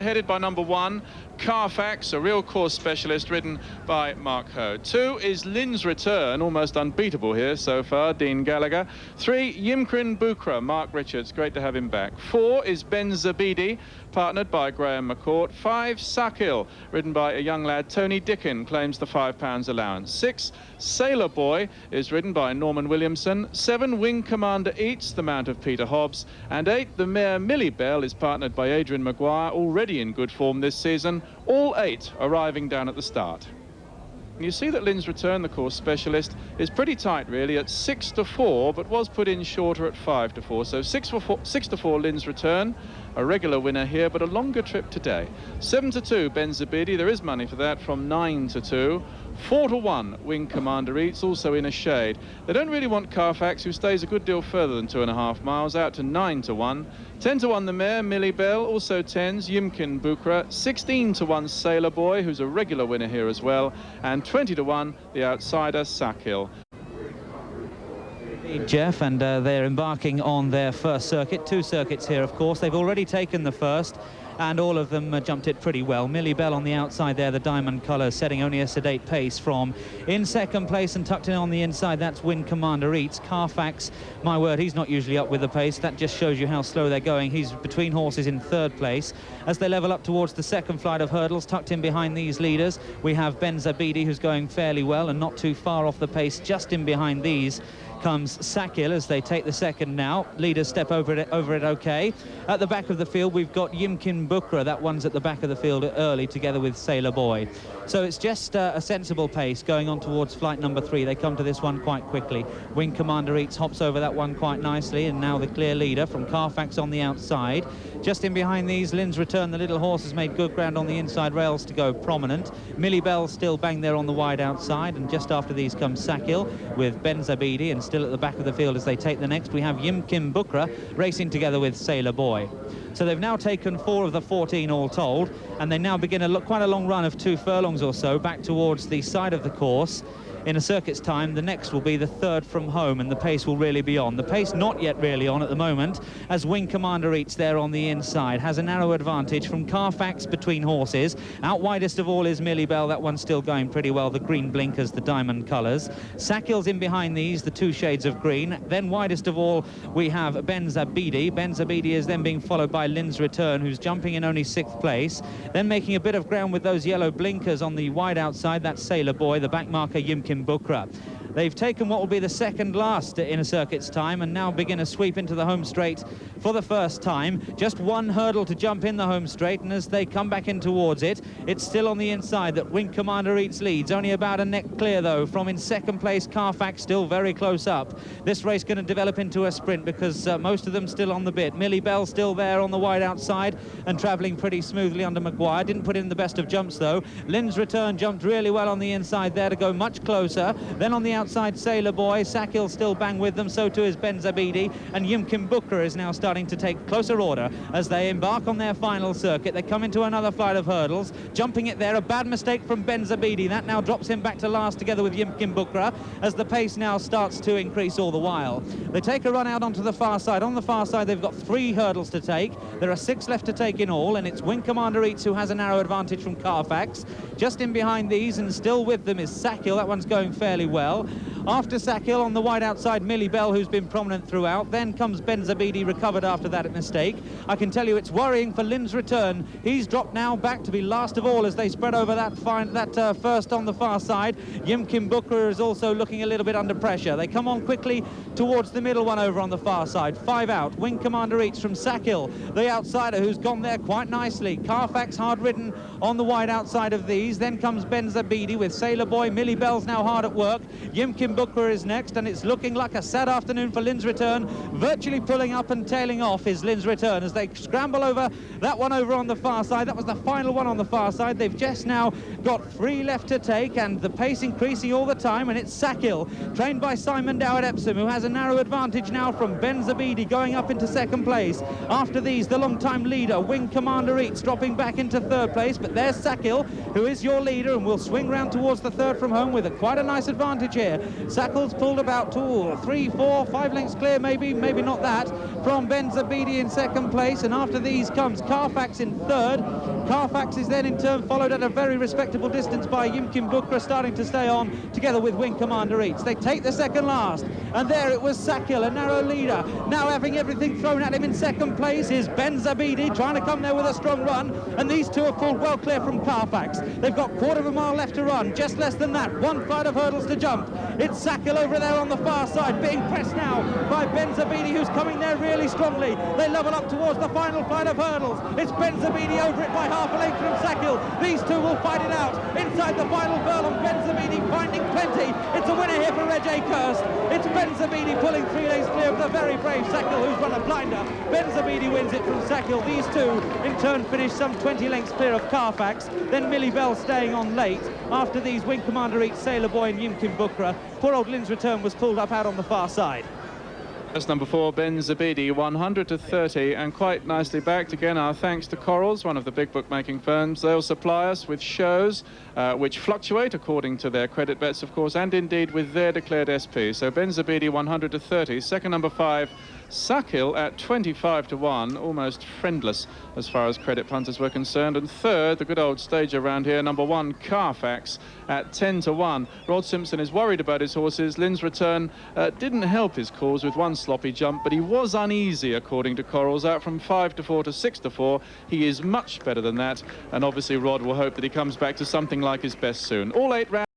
Headed by number 1, Carfax, a real course specialist, ridden by Mark Ho. 2 is Lynn's Return, almost unbeatable here so far, Dean Gallagher. 3, Yimkin Bukra, Mark Richards, great to have him back. 4 is Ben Zabeedy, partnered by Graham McCourt. 5, Sakil, ridden by a young lad, Tony Dickin, claims the £5 allowance. 6, Sailor Boy is ridden by Norman Williamson. 7, Wing Commander Eats, the mount of Peter Hobbs. And 8, the mare Millie Bell is partnered by Adrian Maguire, already in good form this season. All 8 arriving down at the start. And you see that Lynn's Return, the course specialist, is pretty tight really at 6-4, but was put in shorter at 5-4. So 6-4 Lynn's Return, a regular winner here, but a longer trip today. 7-2 Ben Zabeedy, there is money for that, from 9-2. 4-1 Wing Commander Eats, also in a shade. They don't really want Carfax, who stays a good deal further than 2.5 miles, out to 9-1. 10-1 the mare Millie Bell, also 10s Yimkin Bukra. 16-1 Sailor Boy, who's a regular winner here as well, and 20-1 the outsider Sakil. Jeff, and they're embarking on their first circuit. 2 circuits here, of course. They've already taken the first, and all of them jumped it pretty well. Millie Bell on the outside there, the diamond colour, setting only a sedate pace from in second place, and tucked in on the inside, that's Wing Commander Eats. Carfax, my word, he's not usually up with the pace. That just shows you how slow they're going. He's between horses in 3rd place. As they level up towards the second flight of hurdles, tucked in behind these leaders, we have Ben Zabeedy, who's going fairly well and not too far off the pace. Just in behind these comes Sakil as they take the second now. Leaders step over it okay. At the back of the field, we've got Yimkin Bukra. That one's at the back of the field early, together with Sailor Boy. So it's just a sensible pace going on towards flight number 3. They come to this one quite quickly. Wing Commander Eats hops over that one quite nicely, and now the clear leader from Carfax on the outside. Just in behind these, Lynn's Return, the little horse, has made good ground on the inside rails to go prominent. Millie Bell still bang there on the wide outside, and just after these comes Sakil with Ben Zabeedy, and still at the back of the field as they take the next, we have Yimkin Bukra racing together with Sailor Boy. So they've now taken 4 of the 14 all told, and they now begin quite a long run of 2 furlongs or so back towards the side of the course. In a circuit's time, the next will be the 3rd from home, and the pace will really be on. The pace not yet really on at the moment, as Wing Commander Eats there on the inside has a narrow advantage from Carfax between horses. Out widest of all is Millie Bell. That one's still going pretty well, the green blinkers, the diamond colours. Sakil's in behind these, the 2 shades of green. Then widest of all, we have Ben Zabeedy. Ben Zabeedy is then being followed by Lynn's Return, who's jumping in only 6th place. Then making a bit of ground with those yellow blinkers on the wide outside, that's Sailor Boy, the back marker Yimkin Bukra. They've taken what will be the second last in a circuit's time, and now begin a sweep into the home straight for the first time. Just 1 hurdle to jump in the home straight, and as they come back in towards it, it's still on the inside that Wing Commander Eats leads. Only about a neck clear, though, from in second place Carfax, still very close up. This race going to develop into a sprint, because most of them still on the bit. Millie Bell still there on the wide outside and travelling pretty smoothly under Maguire. Didn't put in the best of jumps, though. Lynn's Return jumped really well on the inside there to go much closer. Then on the outside, Sailor Boy. Sakil still bang with them, so too is Ben Zabeedy, and Yimkin Bukra is now starting to take closer order as they embark on their final circuit. They come into another flight of hurdles, jumping it there. A bad mistake from Ben Zabeedy. That now drops him back to last together with Yimkin Bukra, as the pace now starts to increase all the while. They take a run out onto the far side. On the far side, they've got 3 hurdles to take. There are 6 left to take in all, and it's Wing Commander Eats who has a narrow advantage from Carfax. Just in behind these, and still with them, is Sakil. That one's going fairly well. After Sakil on the wide outside, Millie Bell, who's been prominent throughout. Then comes Ben Zabeedy, recovered after that mistake. I can tell you it's worrying for Lynn's Return. He's dropped now back to be last of all as they spread over that first on the far side. Yimkin Bukra is also looking a little bit under pressure. They come on quickly towards the middle one over on the far side. 5 out. Wing Commander Eats from Sakil, the outsider, who's gone there quite nicely. Carfax hard ridden on the wide outside of these. Then comes Ben Zabeedy with Sailor Boy. Millie Bell's now hard at work. Yimkin Bukra is next, and it's looking like a sad afternoon for Lynn's Return. Virtually pulling up and tailing off is Lynn's Return as they scramble over that one over on the far side. That was the final one on the far side. They've just now got 3 left to take, and the pace increasing all the time, and it's Sakil, trained by Simon Dow at Epsom, who has a narrow advantage now from Ben Zabeedy, going up into second place. After these, the long-time leader, Wing Commander Eats, dropping back into 3rd place, but there's Sakil, who is your leader, and will swing round towards the 3rd from home with quite a nice advantage here. Sackle's pulled about 2, 3, 4, 5 lengths clear, maybe not that, from Ben Zabeedy in second place, and after these comes Carfax in third. Carfax is then in turn followed at a very respectable distance by Yimkin Bukra, starting to stay on together with Wing Commander Eats. They take the second last, and there it was Sackle, a narrow leader. Now having everything thrown at him in second place is Ben Zabeedy, trying to come there with a strong run, and these two are pulled well clear from Carfax. They've got quarter of a mile left to run, just less than that, one flight of hurdles to jump. It's Sackle over there on the far side, being pressed now by Ben Zabeedy, who's coming there really strongly. They level up towards the final flight of hurdles. It's Ben Zabeedy over it by half a length from Sackle. These two will fight it out inside the final furlong. Ben Zabeedy finding plenty. It's a winner here for Reg Akehurst. It's Ben Zabeedy pulling 3 lengths clear of the very brave Sackle, who's run a blinder. Ben Zabeedy wins it from Sackle. These two in turn finish some 20 lengths clear of Carfax. Then Millie Bell staying on late. After these, Wing Commander Eats, Sailor Boy and Yimkin Bukra. Poor old Lynn's Return was pulled up out on the far side. That's number 4, Ben Zabeedy, 100 to 30, and quite nicely backed. Again, our thanks to Corals, one of the big bookmaking firms. They'll supply us with shows which fluctuate according to their credit bets, of course, and indeed with their declared SP. So Ben Zabeedy, 100 to 30. Second, number 5, Sackle at 25 to 1, almost friendless as far as credit punters were concerned. And third, the good old stage around here, number 1, Carfax at 10 to 1. Rod Simpson is worried about his horses. Lynn's Return didn't help his cause with one sloppy jump, but he was uneasy, according to Corals, out from 5 to 4 to 6 to 4. He is much better than that, and obviously Rod will hope that he comes back to something like his best soon. All 8 rounds.